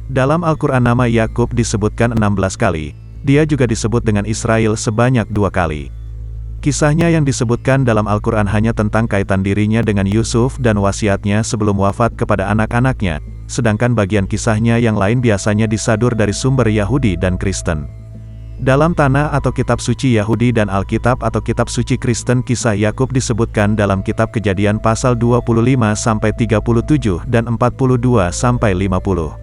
Dalam Al-Quran nama Yakub disebutkan 16 kali, dia juga disebut dengan Israel sebanyak 2 kali. Kisahnya yang disebutkan dalam Al-Quran hanya tentang kaitan dirinya dengan Yusuf dan wasiatnya sebelum wafat kepada anak-anaknya, sedangkan bagian kisahnya yang lain biasanya disadur dari sumber Yahudi dan Kristen. Dalam Tanah atau Kitab Suci Yahudi dan Alkitab atau Kitab Suci Kristen, kisah Yakub disebutkan dalam Kitab Kejadian pasal 25-37 dan 42-50.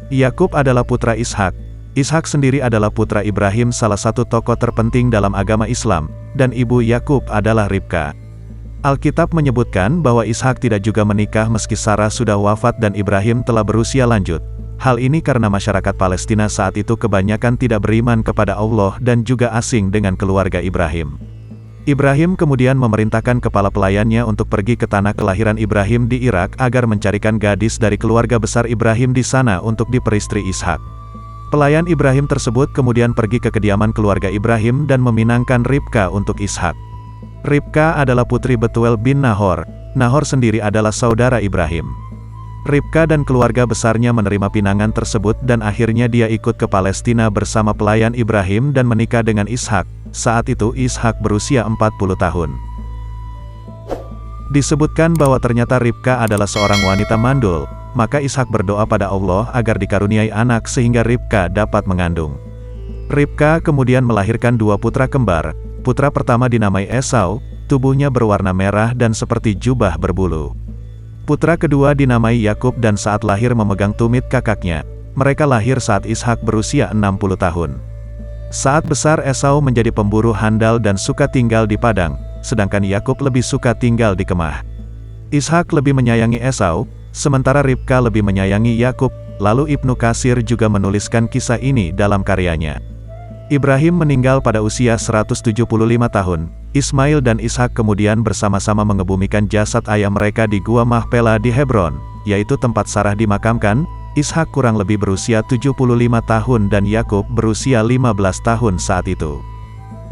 Yakub adalah putra Ishak. Ishak sendiri adalah putra Ibrahim, salah satu tokoh terpenting dalam agama Islam, dan ibu Yakub adalah Ribka. Alkitab menyebutkan bahwa Ishak tidak juga menikah meski Sarah sudah wafat dan Ibrahim telah berusia lanjut. Hal ini karena masyarakat Palestina saat itu kebanyakan tidak beriman kepada Allah dan juga asing dengan keluarga Ibrahim. Ibrahim kemudian memerintahkan kepala pelayannya untuk pergi ke tanah kelahiran Ibrahim di Irak agar mencarikan gadis dari keluarga besar Ibrahim di sana untuk diperistri Ishak. Pelayan Ibrahim tersebut kemudian pergi ke kediaman keluarga Ibrahim dan meminangkan Ribka untuk Ishak. Ribka adalah putri Betuel bin Nahor. Nahor sendiri adalah saudara Ibrahim. Ribka dan keluarga besarnya menerima pinangan tersebut dan akhirnya dia ikut ke Palestina bersama pelayan Ibrahim dan menikah dengan Ishak. Saat itu Ishak berusia 40 tahun. Disebutkan bahwa ternyata Ribka adalah seorang wanita mandul, maka Ishak berdoa pada Allah agar dikaruniai anak sehingga Ribka dapat mengandung. Ribka kemudian melahirkan 2 putra kembar. Putra pertama dinamai Esau, tubuhnya berwarna merah dan seperti jubah berbulu. Putra kedua dinamai Yakub dan saat lahir memegang tumit kakaknya. Mereka lahir saat Ishak berusia 60 tahun. Saat besar Esau menjadi pemburu handal dan suka tinggal di padang, sedangkan Yakub lebih suka tinggal di kemah. Ishak lebih menyayangi Esau, sementara Ribka lebih menyayangi Yakub. Lalu Ibnu Katsir juga menuliskan kisah ini dalam karyanya. Ibrahim meninggal pada usia 175 tahun. Ismail dan Ishak kemudian bersama-sama mengebumikan jasad ayah mereka di Gua Mahpela di Hebron, yaitu tempat Sarah dimakamkan. Ishak kurang lebih berusia 75 tahun dan Yakub berusia 15 tahun saat itu.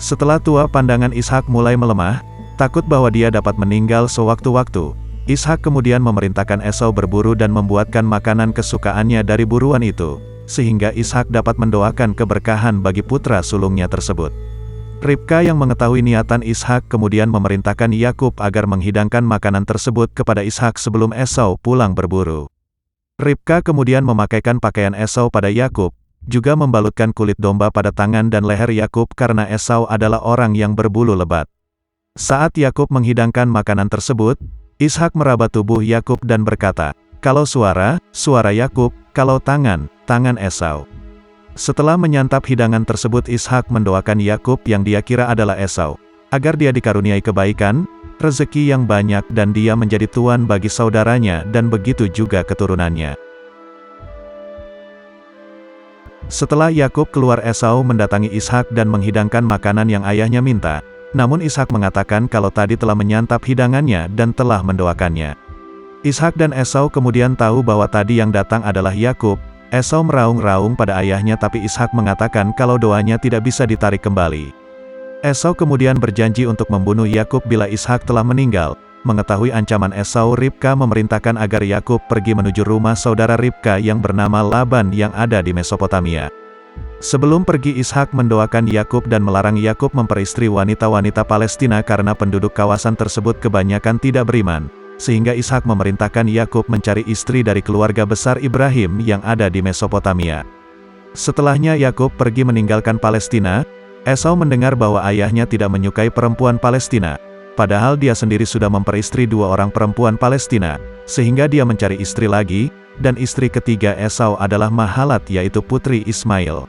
Setelah tua pandangan Ishak mulai melemah, takut bahwa dia dapat meninggal sewaktu-waktu. Ishak kemudian memerintahkan Esau berburu dan membuatkan makanan kesukaannya dari buruan itu, sehingga Ishak dapat mendoakan keberkahan bagi putra sulungnya tersebut. Ribka yang mengetahui niatan Ishak kemudian memerintahkan Yakub agar menghidangkan makanan tersebut kepada Ishak sebelum Esau pulang berburu. Ribka kemudian memakaikan pakaian Esau pada Yakub, juga membalutkan kulit domba pada tangan dan leher Yakub karena Esau adalah orang yang berbulu lebat. Saat Yakub menghidangkan makanan tersebut, Ishak meraba tubuh Yakub dan berkata, "Kalau suara, suara Yakub, kalau tangan, tangan Esau." Setelah menyantap hidangan tersebut, Ishak mendoakan Yakub yang dia kira adalah Esau, agar dia dikaruniai kebaikan, rezeki yang banyak dan dia menjadi tuan bagi saudaranya dan begitu juga keturunannya. Setelah Yakub keluar, Esau mendatangi Ishak dan menghidangkan makanan yang ayahnya minta, namun Ishak mengatakan kalau tadi telah menyantap hidangannya dan telah mendoakannya. Ishak dan Esau kemudian tahu bahwa tadi yang datang adalah Yakub. Esau meraung-raung pada ayahnya tapi Ishak mengatakan kalau doanya tidak bisa ditarik kembali. Esau kemudian berjanji untuk membunuh Yakub bila Ishak telah meninggal. Mengetahui ancaman Esau, Ribka memerintahkan agar Yakub pergi menuju rumah saudara Ribka yang bernama Laban yang ada di Mesopotamia. Sebelum pergi, Ishak mendoakan Yakub dan melarang Yakub memperistri wanita-wanita Palestina karena penduduk kawasan tersebut kebanyakan tidak beriman. Sehingga Ishak memerintahkan Yakub mencari istri dari keluarga besar Ibrahim yang ada di Mesopotamia. Setelahnya Yakub pergi meninggalkan Palestina. Esau mendengar bahwa ayahnya tidak menyukai perempuan Palestina, padahal dia sendiri sudah memperistri 2 orang perempuan Palestina, sehingga dia mencari istri lagi, dan istri ketiga Esau adalah Mahalat yaitu putri Ismail.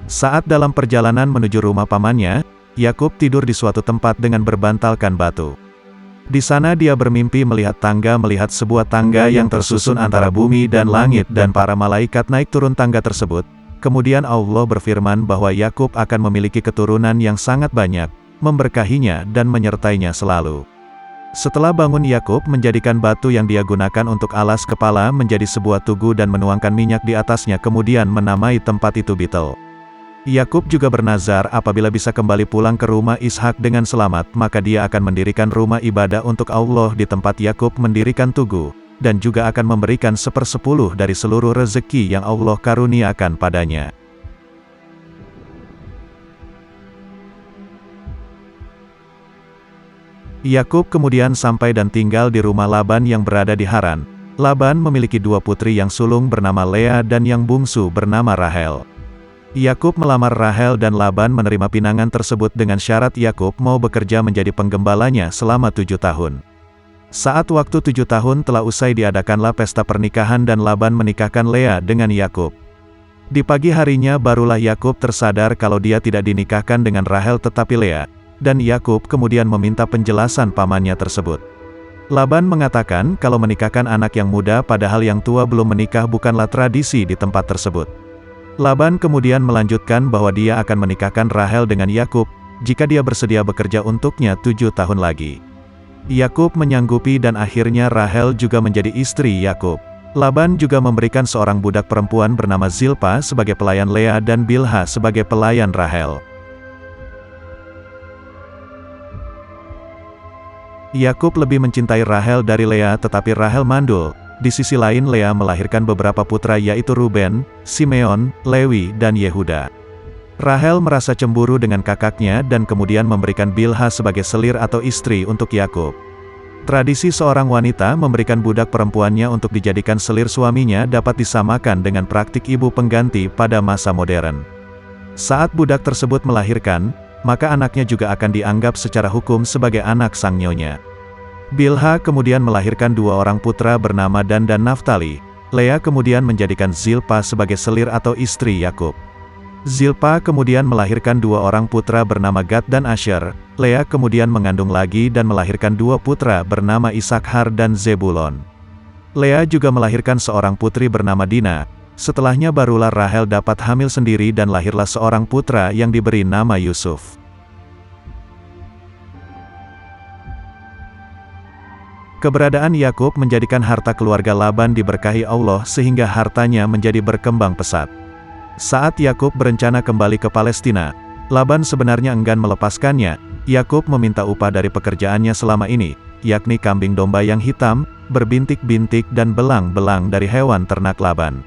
Saat dalam perjalanan menuju rumah pamannya, Yakub tidur di suatu tempat dengan berbantalkan batu. Di sana dia bermimpi melihat sebuah tangga yang tersusun antara bumi dan langit dan para malaikat naik turun tangga tersebut. Kemudian Allah berfirman bahwa Yakub akan memiliki keturunan yang sangat banyak, memberkahinya dan menyertainya selalu. Setelah bangun, Yakub menjadikan batu yang dia gunakan untuk alas kepala menjadi sebuah tugu dan menuangkan minyak di atasnya, kemudian menamai tempat itu Betel. Yakub juga bernazar apabila bisa kembali pulang ke rumah Ishak dengan selamat, maka dia akan mendirikan rumah ibadah untuk Allah di tempat Yakub mendirikan tugu. dan juga akan memberikan 1/10 dari seluruh rezeki yang Allah karuniakan padanya. Yakub kemudian sampai dan tinggal di rumah Laban yang berada di Haran. Laban memiliki 2 putri yang sulung bernama Lea dan yang bungsu bernama Rahel. Yakub melamar Rahel dan Laban menerima pinangan tersebut dengan syarat Yakub mau bekerja menjadi penggembalanya selama 7 tahun. Saat waktu 7 tahun telah usai diadakanlah pesta pernikahan dan Laban menikahkan Lea dengan Yakub. Di pagi harinya barulah Yakub tersadar kalau dia tidak dinikahkan dengan Rahel tetapi Lea, dan Yakub kemudian meminta penjelasan pamannya tersebut. Laban mengatakan kalau menikahkan anak yang muda padahal yang tua belum menikah bukanlah tradisi di tempat tersebut. Laban kemudian melanjutkan bahwa dia akan menikahkan Rahel dengan Yakub, jika dia bersedia bekerja untuknya 7 tahun lagi. Yakub menyanggupi dan akhirnya Rahel juga menjadi istri Yakub. Laban juga memberikan seorang budak perempuan bernama Zilpa sebagai pelayan Lea dan Bilha sebagai pelayan Rahel. Yakub lebih mencintai Rahel dari Lea tetapi Rahel mandul. Di sisi lain Lea melahirkan beberapa putra yaitu Ruben, Simeon, Lewi dan Yehuda. Rahel merasa cemburu dengan kakaknya dan kemudian memberikan Bilha sebagai selir atau istri untuk Yakub. Tradisi seorang wanita memberikan budak perempuannya untuk dijadikan selir suaminya dapat disamakan dengan praktik ibu pengganti pada masa modern. Saat budak tersebut melahirkan, maka anaknya juga akan dianggap secara hukum sebagai anak sang nyonya. Bilha kemudian melahirkan 2 orang putra bernama Dan dan Naftali. Lea kemudian menjadikan Zilpa sebagai selir atau istri Yakub. Zilpa kemudian melahirkan 2 orang putra bernama Gad dan Asher. Lea kemudian mengandung lagi dan melahirkan 2 putra bernama Isakhar dan Zebulon. Lea juga melahirkan seorang putri bernama Dina. Setelahnya barulah Rahel dapat hamil sendiri dan lahirlah seorang putra yang diberi nama Yusuf. Keberadaan Yakub menjadikan harta keluarga Laban diberkahi Allah sehingga hartanya menjadi berkembang pesat. Saat Yakub berencana kembali ke Palestina, Laban sebenarnya enggan melepaskannya. Yakub meminta upah dari pekerjaannya selama ini, yakni kambing domba yang hitam, berbintik-bintik dan belang-belang dari hewan ternak Laban.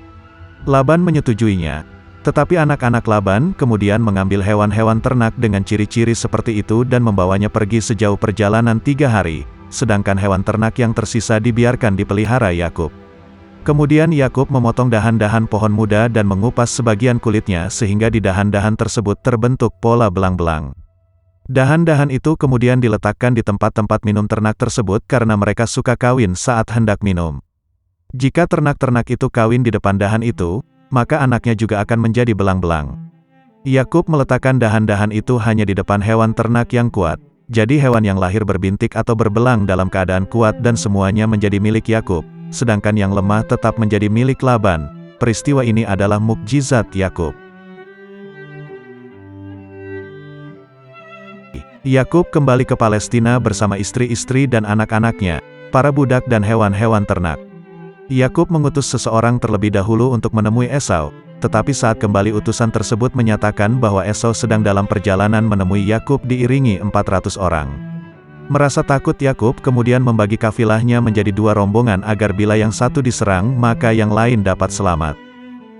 Laban menyetujuinya, tetapi anak-anak Laban kemudian mengambil hewan-hewan ternak dengan ciri-ciri seperti itu dan membawanya pergi sejauh perjalanan 3 hari, sedangkan hewan ternak yang tersisa dibiarkan dipelihara Yakub. Kemudian Yakub memotong dahan-dahan pohon muda dan mengupas sebagian kulitnya sehingga di dahan-dahan tersebut terbentuk pola belang-belang. Dahan-dahan itu kemudian diletakkan di tempat-tempat minum ternak tersebut karena mereka suka kawin saat hendak minum. Jika ternak-ternak itu kawin di depan dahan itu, maka anaknya juga akan menjadi belang-belang. Yakub meletakkan dahan-dahan itu hanya di depan hewan ternak yang kuat, jadi hewan yang lahir berbintik atau berbelang dalam keadaan kuat dan semuanya menjadi milik Yakub, sedangkan yang lemah tetap menjadi milik Laban. Peristiwa ini adalah mukjizat Yakub. Yakub kembali ke Palestina bersama istri-istri dan anak-anaknya, para budak dan hewan-hewan ternak. Yakub mengutus seseorang terlebih dahulu untuk menemui Esau, tetapi saat kembali utusan tersebut menyatakan bahwa Esau sedang dalam perjalanan menemui Yakub diiringi 400 orang. Merasa takut Yakub kemudian membagi kafilahnya menjadi 2 rombongan agar bila yang satu diserang maka yang lain dapat selamat.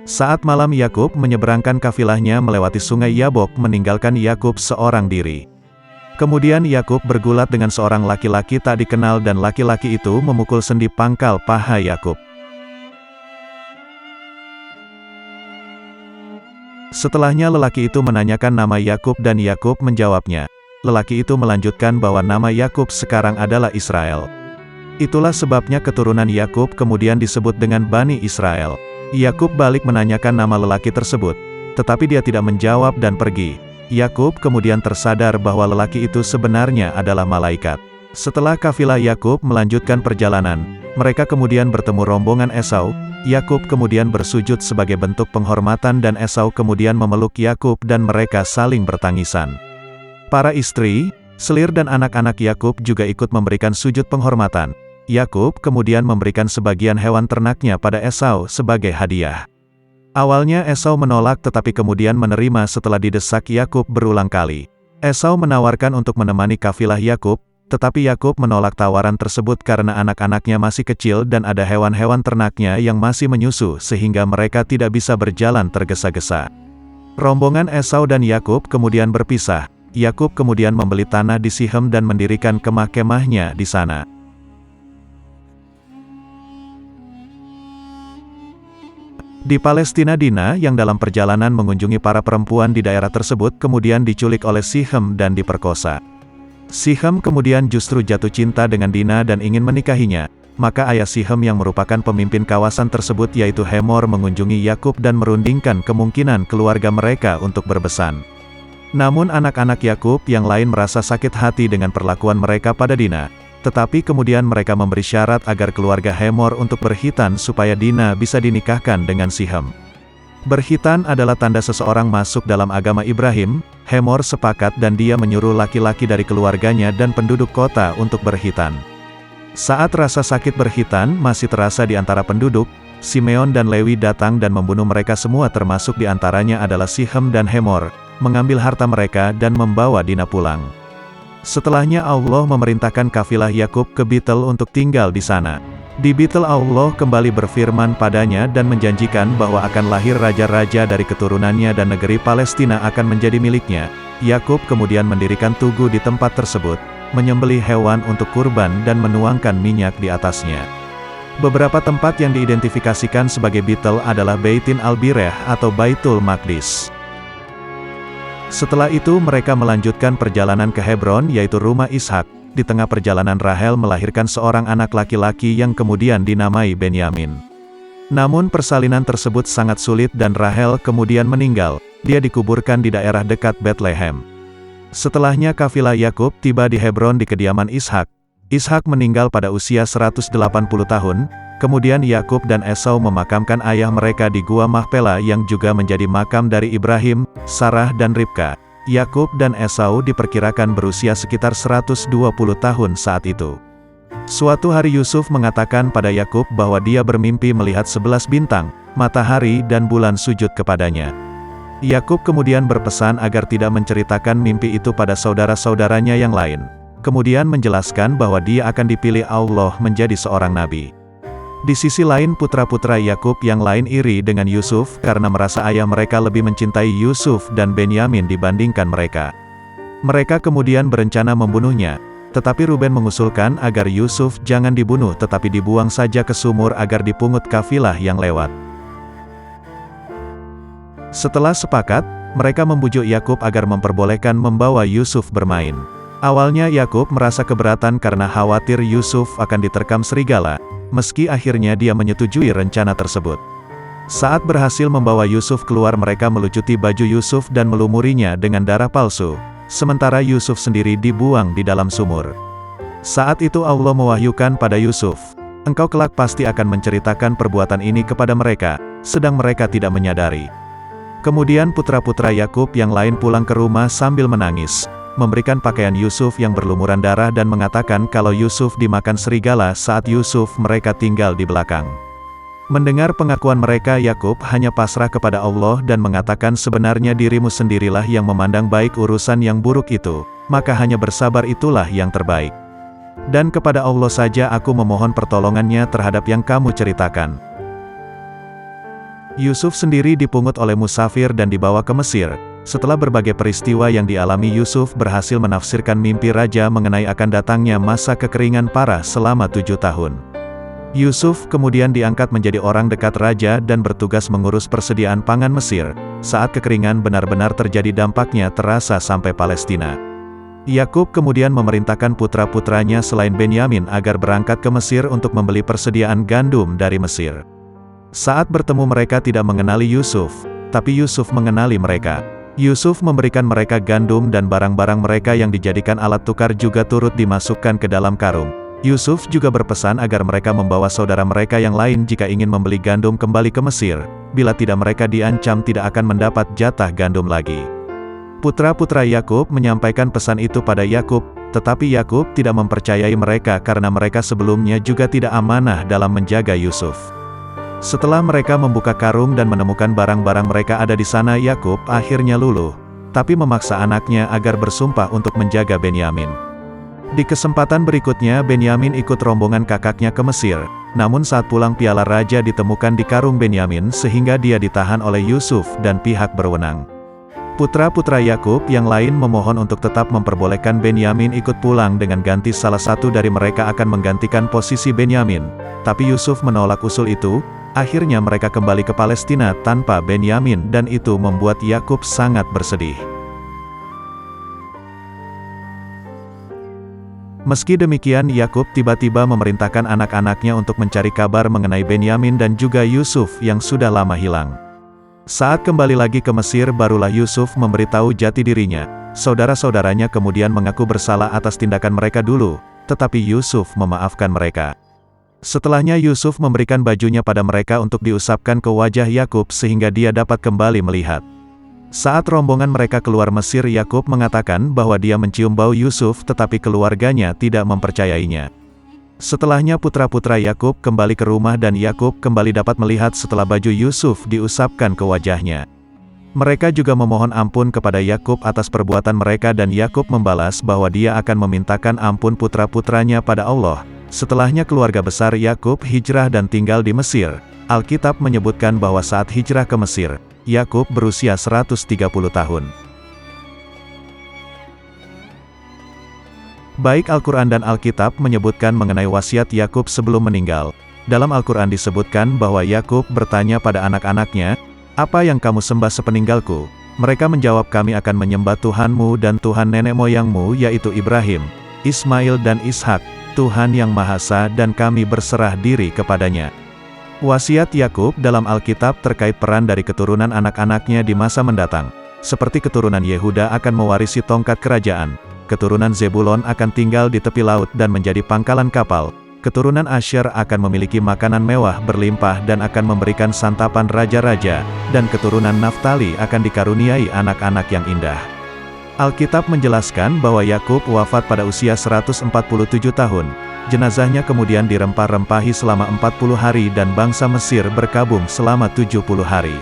Saat malam Yakub menyeberangkan kafilahnya melewati sungai Yabok meninggalkan Yakub seorang diri. Kemudian Yakub bergulat dengan seorang laki-laki tak dikenal dan laki-laki itu memukul sendi pangkal paha Yakub. Setelahnya lelaki itu menanyakan nama Yakub dan Yakub menjawabnya. Lelaki itu melanjutkan bahwa nama Yakub sekarang adalah Israel. Itulah sebabnya keturunan Yakub kemudian disebut dengan Bani Israel. Yakub balik menanyakan nama lelaki tersebut, tetapi dia tidak menjawab dan pergi. Yakub kemudian tersadar bahwa lelaki itu sebenarnya adalah malaikat. Setelah kafilah Yakub melanjutkan perjalanan, mereka kemudian bertemu rombongan Esau. Yakub kemudian bersujud sebagai bentuk penghormatan dan Esau kemudian memeluk Yakub dan mereka saling bertangisan. Para istri, selir dan anak-anak Yakub juga ikut memberikan sujud penghormatan. Yakub kemudian memberikan sebagian hewan ternaknya pada Esau sebagai hadiah. Awalnya Esau menolak tetapi kemudian menerima setelah didesak Yakub berulang kali. Esau menawarkan untuk menemani kafilah Yakub, tetapi Yakub menolak tawaran tersebut karena anak-anaknya masih kecil dan ada hewan-hewan ternaknya yang masih menyusu sehingga mereka tidak bisa berjalan tergesa-gesa. Rombongan Esau dan Yakub kemudian berpisah. Yakub kemudian membeli tanah di Sichem dan mendirikan kemah-kemahnya di sana. Di Palestina, Dina yang dalam perjalanan mengunjungi para perempuan di daerah tersebut kemudian diculik oleh Sichem dan diperkosa. Sichem kemudian justru jatuh cinta dengan Dina dan ingin menikahinya, maka ayah Sichem yang merupakan pemimpin kawasan tersebut yaitu Hemor mengunjungi Yakub dan merundingkan kemungkinan keluarga mereka untuk berbesan. Namun anak-anak Yakub yang lain merasa sakit hati dengan perlakuan mereka pada Dina, tetapi kemudian mereka memberi syarat agar keluarga Hemor untuk berkhitan supaya Dina bisa dinikahkan dengan Sichem. Berkhitan adalah tanda seseorang masuk dalam agama Ibrahim. Hemor sepakat dan dia menyuruh laki-laki dari keluarganya dan penduduk kota untuk berkhitan. Saat rasa sakit berkhitan masih terasa di antara penduduk, Simeon dan Lewi datang dan membunuh mereka semua termasuk di antaranya adalah Sichem dan Hemor, mengambil harta mereka dan membawa Dina pulang. Setelahnya Allah memerintahkan kafilah Yakub ke Betel untuk tinggal di sana. Di Betel Allah kembali berfirman padanya dan menjanjikan bahwa akan lahir raja-raja dari keturunannya dan negeri Palestina akan menjadi miliknya. Yakub kemudian mendirikan tugu di tempat tersebut, menyembelih hewan untuk kurban dan menuangkan minyak di atasnya. Beberapa tempat yang diidentifikasikan sebagai Betel adalah Baitin al-Bireh atau Baitul Maqdis. Setelah itu mereka melanjutkan perjalanan ke Hebron yaitu rumah Ishak. Di tengah perjalanan Rahel melahirkan seorang anak laki-laki yang kemudian dinamai Benyamin. Namun persalinan tersebut sangat sulit dan Rahel kemudian meninggal. Dia dikuburkan di daerah dekat Bethlehem. Setelahnya kafilah Yakub tiba di Hebron di kediaman Ishak. Ishak meninggal pada usia 180 tahun. Kemudian Yakub dan Esau memakamkan ayah mereka di Gua Mahpela yang juga menjadi makam dari Ibrahim, Sarah dan Ribka. Yakub dan Esau diperkirakan berusia sekitar 120 tahun saat itu. Suatu hari Yusuf mengatakan pada Yakub bahwa dia bermimpi melihat 11 bintang, matahari dan bulan sujud kepadanya. Yakub kemudian berpesan agar tidak menceritakan mimpi itu pada saudara-saudaranya yang lain. Kemudian menjelaskan bahwa dia akan dipilih Allah menjadi seorang nabi. Di sisi lain putra-putra Yakub yang lain iri dengan Yusuf karena merasa ayah mereka lebih mencintai Yusuf dan Benyamin dibandingkan mereka. Mereka kemudian berencana membunuhnya, tetapi Ruben mengusulkan agar Yusuf jangan dibunuh tetapi dibuang saja ke sumur agar dipungut kafilah yang lewat. Setelah sepakat, mereka membujuk Yakub agar memperbolehkan membawa Yusuf bermain. Awalnya Yakub merasa keberatan karena khawatir Yusuf akan diterkam serigala. Meski akhirnya dia menyetujui rencana tersebut. Saat berhasil membawa Yusuf keluar mereka melucuti baju Yusuf dan melumurinya dengan darah palsu, sementara Yusuf sendiri dibuang di dalam sumur. Saat itu Allah mewahyukan pada Yusuf, "Engkau kelak pasti akan menceritakan perbuatan ini kepada mereka," sedang mereka tidak menyadari. Kemudian putra-putra Yakub yang lain pulang ke rumah sambil menangis, memberikan pakaian Yusuf yang berlumuran darah dan mengatakan kalau Yusuf dimakan serigala saat Yusuf mereka tinggal di belakang. Mendengar pengakuan mereka Yakub hanya pasrah kepada Allah dan mengatakan sebenarnya dirimu sendirilah yang memandang baik urusan yang buruk itu, maka hanya bersabar itulah yang terbaik. Dan kepada Allah saja aku memohon pertolongannya terhadap yang kamu ceritakan. Yusuf sendiri dipungut oleh musafir dan dibawa ke Mesir. Setelah berbagai peristiwa yang dialami Yusuf berhasil menafsirkan mimpi raja mengenai akan datangnya masa kekeringan parah selama 7 tahun. Yusuf kemudian diangkat menjadi orang dekat raja dan bertugas mengurus persediaan pangan Mesir. Saat kekeringan benar-benar terjadi dampaknya terasa sampai Palestina. Yakub kemudian memerintahkan putra-putranya selain Benyamin agar berangkat ke Mesir untuk membeli persediaan gandum dari Mesir. Saat bertemu mereka tidak mengenali Yusuf, tapi Yusuf mengenali mereka. Yusuf memberikan mereka gandum dan barang-barang mereka yang dijadikan alat tukar juga turut dimasukkan ke dalam karung. Yusuf juga berpesan agar mereka membawa saudara mereka yang lain jika ingin membeli gandum kembali ke Mesir. Bila tidak mereka diancam tidak akan mendapat jatah gandum lagi. Putra-putra Yakub menyampaikan pesan itu pada Yakub, tetapi Yakub tidak mempercayai mereka karena mereka sebelumnya juga tidak amanah dalam menjaga Yusuf. Setelah mereka membuka karung dan menemukan barang-barang mereka ada di sana, Yakub akhirnya luluh, tapi memaksa anaknya agar bersumpah untuk menjaga Benyamin. Di kesempatan berikutnya Benyamin ikut rombongan kakaknya ke Mesir, namun saat pulang piala raja ditemukan di karung Benyamin sehingga dia ditahan oleh Yusuf dan pihak berwenang. Putra-putra Yakub yang lain memohon untuk tetap memperbolehkan Benyamin ikut pulang dengan ganti salah satu dari mereka akan menggantikan posisi Benyamin, tapi Yusuf menolak usul itu. Akhirnya mereka kembali ke Palestina tanpa Benyamin dan itu membuat Yakub sangat bersedih. Meski demikian Yakub tiba-tiba memerintahkan anak-anaknya untuk mencari kabar mengenai Benyamin dan juga Yusuf yang sudah lama hilang. Saat kembali lagi ke Mesir barulah Yusuf memberitahu jati dirinya. Saudara-saudaranya kemudian mengaku bersalah atas tindakan mereka dulu, tetapi Yusuf memaafkan mereka. Setelahnya Yusuf memberikan bajunya pada mereka untuk diusapkan ke wajah Yakub sehingga dia dapat kembali melihat. Saat rombongan mereka keluar Mesir Yakub mengatakan bahwa dia mencium bau Yusuf tetapi keluarganya tidak mempercayainya. Setelahnya putra-putra Yakub kembali ke rumah dan Yakub kembali dapat melihat setelah baju Yusuf diusapkan ke wajahnya. Mereka juga memohon ampun kepada Yakub atas perbuatan mereka dan Yakub membalas bahwa dia akan memintakan ampun putra-putranya pada Allah. Setelahnya keluarga besar Yakub hijrah dan tinggal di Mesir. Alkitab menyebutkan bahwa saat hijrah ke Mesir, Yakub berusia 130 tahun. Baik Al-Quran dan Alkitab menyebutkan mengenai wasiat Yakub sebelum meninggal. Dalam Al-Quran disebutkan bahwa Yakub bertanya pada anak-anaknya, "Apa yang kamu sembah sepeninggalku?" Mereka menjawab, "Kami akan menyembah Tuhanmu dan Tuhan nenek moyangmu yaitu Ibrahim, Ismail dan Ishak, Tuhan yang Maha Esa dan kami berserah diri kepadanya." Wasiat Yakub dalam Alkitab terkait peran dari keturunan anak-anaknya di masa mendatang. Seperti keturunan Yehuda akan mewarisi tongkat kerajaan, keturunan Zebulon akan tinggal di tepi laut dan menjadi pangkalan kapal, keturunan Asher akan memiliki makanan mewah berlimpah dan akan memberikan santapan raja-raja, dan keturunan Naftali akan dikaruniai anak-anak yang indah. Alkitab menjelaskan bahwa Yakub wafat pada usia 147 tahun. Jenazahnya kemudian dirempah-rempahi selama 40 hari dan bangsa Mesir berkabung selama 70 hari.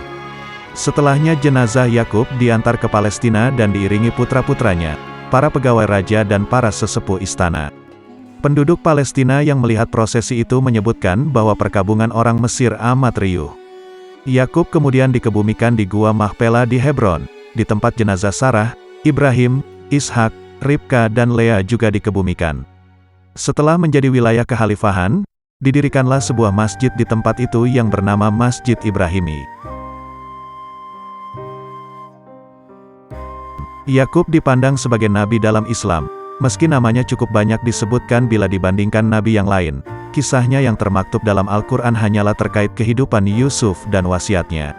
Setelahnya jenazah Yakub diantar ke Palestina dan diiringi putra-putranya, para pegawai raja dan para sesepuh istana. Penduduk Palestina yang melihat prosesi itu menyebutkan bahwa perkabungan orang Mesir amat riuh. Yakub kemudian dikebumikan di Gua Mahpela di Hebron, di tempat jenazah Sarah, Ibrahim, Ishak, Ribka dan Lea juga dikebumikan. Setelah menjadi wilayah kekhalifahan, didirikanlah sebuah masjid di tempat itu yang bernama Masjid Ibrahimi. Yakub dipandang sebagai nabi dalam Islam, meski namanya cukup banyak disebutkan bila dibandingkan nabi yang lain. Kisahnya yang termaktub dalam Al-Quran hanyalah terkait kehidupan Yusuf dan wasiatnya.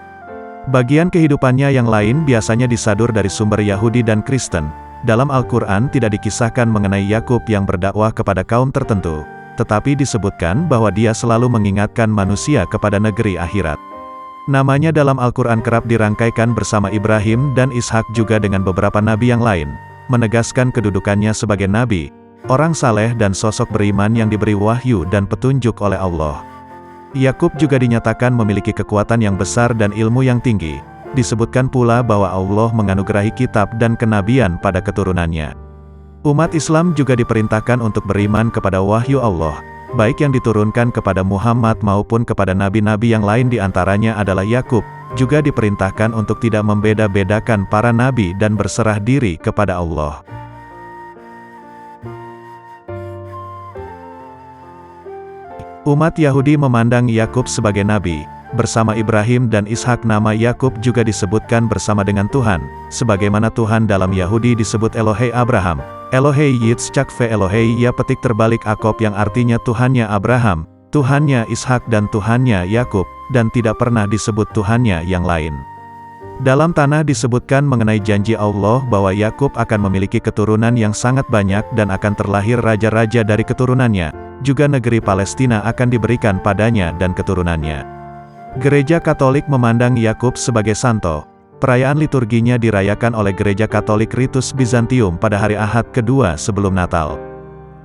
Bagian kehidupannya yang lain biasanya disadur dari sumber Yahudi dan Kristen. Dalam Al-Quran tidak dikisahkan mengenai Yakub yang berdakwah kepada kaum tertentu, tetapi disebutkan bahwa dia selalu mengingatkan manusia kepada negeri akhirat. Namanya dalam Al-Quran kerap dirangkaikan bersama Ibrahim dan Ishak juga dengan beberapa nabi yang lain, menegaskan kedudukannya sebagai nabi, orang saleh dan sosok beriman yang diberi wahyu dan petunjuk oleh Allah. Yakub juga dinyatakan memiliki kekuatan yang besar dan ilmu yang tinggi. Disebutkan pula bahwa Allah menganugerahi kitab dan kenabian pada keturunannya. Umat Islam juga diperintahkan untuk beriman kepada wahyu Allah, baik yang diturunkan kepada Muhammad maupun kepada nabi-nabi yang lain di antaranya adalah Yakub, juga diperintahkan untuk tidak membeda-bedakan para nabi dan berserah diri kepada Allah. Umat Yahudi memandang Yakub sebagai nabi. Bersama Ibrahim dan Ishak nama Yakub juga disebutkan bersama dengan Tuhan, sebagaimana Tuhan dalam Yahudi disebut Elohei Abraham, Elohei Yitzchak ve Elohei ya petik terbalik Akob yang artinya Tuhannya Abraham, Tuhannya Ishak dan Tuhannya Yakub, dan tidak pernah disebut Tuhannya yang lain. Dalam tanah disebutkan mengenai janji Allah bahwa Yakub akan memiliki keturunan yang sangat banyak dan akan terlahir raja-raja dari keturunannya, juga negeri Palestina akan diberikan padanya dan keturunannya. Gereja Katolik memandang Yakub sebagai santo. Perayaan liturginya dirayakan oleh Gereja Katolik Ritus Bizantium pada hari Ahad kedua sebelum Natal.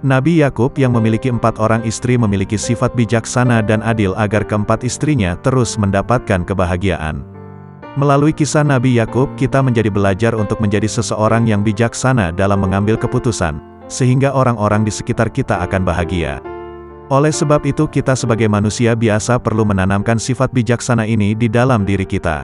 Nabi Yakub yang memiliki 4 orang istri memiliki sifat bijaksana dan adil agar keempat istrinya terus mendapatkan kebahagiaan. Melalui kisah Nabi Yakub kita menjadi belajar untuk menjadi seseorang yang bijaksana dalam mengambil keputusan, sehingga orang-orang di sekitar kita akan bahagia. Oleh sebab itu kita sebagai manusia biasa perlu menanamkan sifat bijaksana ini di dalam diri kita.